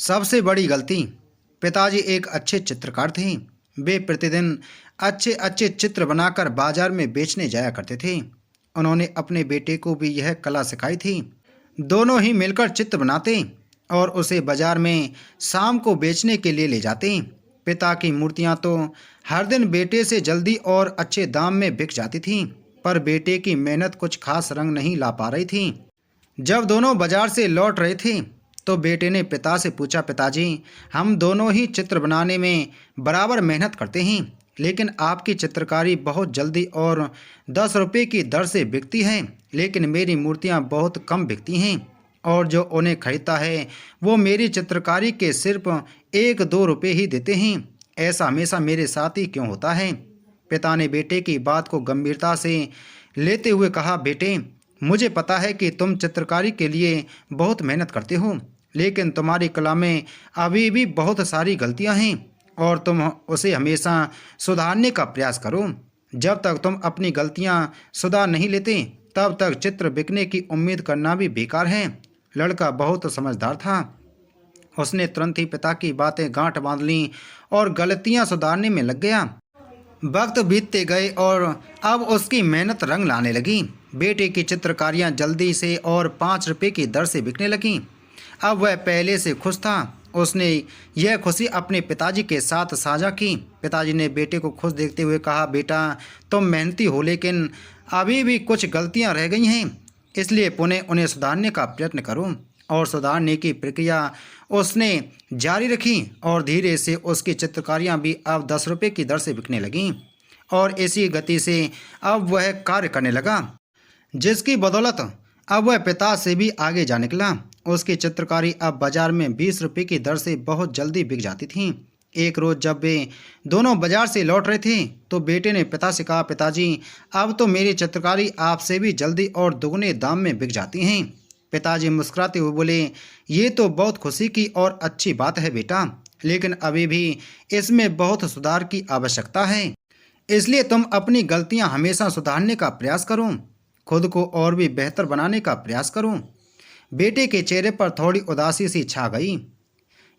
सबसे बड़ी गलती। पिताजी एक अच्छे चित्रकार थे। वे प्रतिदिन अच्छे अच्छे चित्र बनाकर बाजार में बेचने जाया करते थे। उन्होंने अपने बेटे को भी यह कला सिखाई थी। दोनों ही मिलकर चित्र बनाते और उसे बाजार में शाम को बेचने के लिए ले जाते। पिता की मूर्तियां तो हर दिन बेटे से जल्दी और अच्छे दाम में बिक जाती थीं, पर बेटे की मेहनत कुछ खास रंग नहीं ला पा रही थी। जब दोनों बाजार से लौट रहे थे तो बेटे ने पिता से पूछा, पिताजी, हम दोनों ही चित्र बनाने में बराबर मेहनत करते हैं, लेकिन आपकी चित्रकारी बहुत जल्दी और 10 रुपये की दर से बिकती है, लेकिन मेरी मूर्तियाँ बहुत कम बिकती हैं और जो उन्हें खरीदता है वो मेरी चित्रकारी के सिर्फ 1-2 रुपये ही देते हैं। ऐसा हमेशा मेरे साथ ही क्यों होता है? पिता ने बेटे की बात को गंभीरता से लेते हुए कहा, बेटे, मुझे पता है कि तुम चित्रकारी के लिए बहुत मेहनत करते हो, लेकिन तुम्हारी कला में अभी भी बहुत सारी गलतियां हैं और तुम उसे हमेशा सुधारने का प्रयास करो। जब तक तुम अपनी गलतियां सुधार नहीं लेते तब तक चित्र बिकने की उम्मीद करना भी बेकार है। लड़का बहुत समझदार था। उसने तुरंत ही पिता की बातें गांठ बांध लीं और गलतियां सुधारने में लग गया। वक्त बीतते गए और अब उसकी मेहनत रंग लाने लगी। बेटे की चित्रकारियां जल्दी से और 5 रुपये की दर से बिकने लगीं। अब वह पहले से खुश था। उसने यह खुशी अपने पिताजी के साथ साझा की। पिताजी ने बेटे को खुश देखते हुए कहा, बेटा, तुम मेहनती हो, लेकिन अभी भी कुछ गलतियां रह गई हैं, इसलिए पुनः उन्हें सुधारने का प्रयत्न करो। और सुधारने की प्रक्रिया उसने जारी रखी और धीरे से उसकी चित्रकारियां भी अब 10 रुपये की दर से बिकने लगीं और इसी गति से अब वह कार्य करने लगा, जिसकी बदौलत अब वह पिता से भी आगे जा निकला। उसकी चित्रकारी अब बाजार में 20 रुपये की दर से बहुत जल्दी बिक जाती थी। एक रोज़ जब वे दोनों बाजार से लौट रहे थे तो बेटे ने पिता से कहा, पिताजी, अब तो मेरी चित्रकारी आपसे भी जल्दी और दोगुने दाम में बिक जाती हैं। पिताजी मुस्कुराते हुए बोले, ये तो बहुत खुशी की और अच्छी बात है बेटा, लेकिन अभी भी इसमें बहुत सुधार की आवश्यकता है। इसलिए तुम अपनी गलतियां हमेशा सुधारने का प्रयास करो, खुद को और भी बेहतर बनाने का प्रयास करो। बेटे के चेहरे पर थोड़ी उदासी सी छा गई।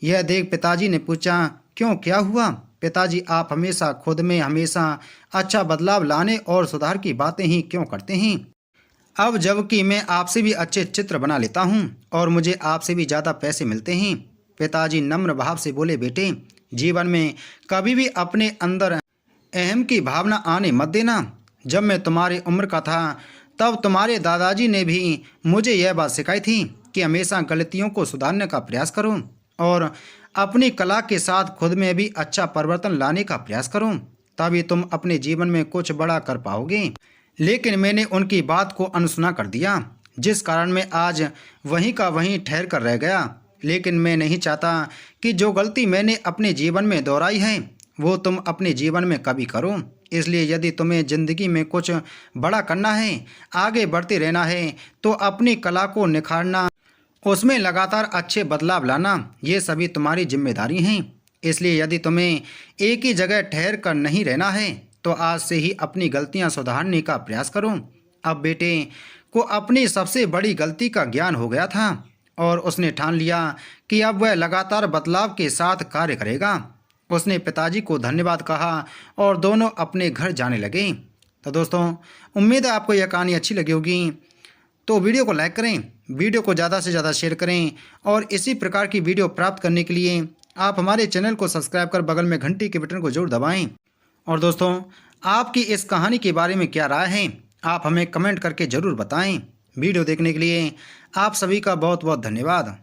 यह देख पिताजी ने पूछा, क्यों, क्या हुआ? पिताजी, आप हमेशा खुद में हमेशा अच्छा बदलाव लाने और सुधार की बातें ही क्यों करते हैं? अब जबकि मैं आपसे भी अच्छे चित्र बना लेता हूँ और मुझे आपसे भी ज़्यादा पैसे मिलते हैं। पिताजी नम्र भाव से बोले, बेटे, जीवन में कभी भी अपने अंदर अहम की भावना आने मत देना। जब मैं तुम्हारी उम्र का था तब तुम्हारे दादाजी ने भी मुझे यह बात सिखाई थी कि हमेशा गलतियों को सुधारने का प्रयास करो और अपनी कला के साथ खुद में भी अच्छा परिवर्तन लाने का प्रयास करो, तभी तुम अपने जीवन में कुछ बड़ा कर पाओगे। लेकिन मैंने उनकी बात को अनसुना कर दिया, जिस कारण मैं आज वहीं का वहीं ठहर कर रह गया। लेकिन मैं नहीं चाहता कि जो गलती मैंने अपने जीवन में दोहराई है वो तुम अपने जीवन में कभी करो। इसलिए यदि तुम्हें ज़िंदगी में कुछ बड़ा करना है, आगे बढ़ते रहना है, तो अपनी कला को निखारना, उसमें लगातार अच्छे बदलाव लाना, ये सभी तुम्हारी जिम्मेदारी हैं। इसलिए यदि तुम्हें एक ही जगह ठहर कर नहीं रहना है तो आज से ही अपनी गलतियां सुधारने का प्रयास करो। अब बेटे को अपनी सबसे बड़ी गलती का ज्ञान हो गया था और उसने ठान लिया कि अब वह लगातार बदलाव के साथ कार्य करेगा। उसने पिताजी को धन्यवाद कहा और दोनों अपने घर जाने लगे। तो दोस्तों, उम्मीद है आपको यह कहानी अच्छी लगी होगी। तो वीडियो को लाइक करें, वीडियो को ज़्यादा से ज़्यादा शेयर करें और इसी प्रकार की वीडियो प्राप्त करने के लिए आप हमारे चैनल को सब्सक्राइब कर बगल में घंटी के बटन को जरूर दबाएं। और दोस्तों, आपकी इस कहानी के बारे में क्या राय है, आप हमें कमेंट करके ज़रूर बताएं। वीडियो देखने के लिए आप सभी का बहुत बहुत धन्यवाद।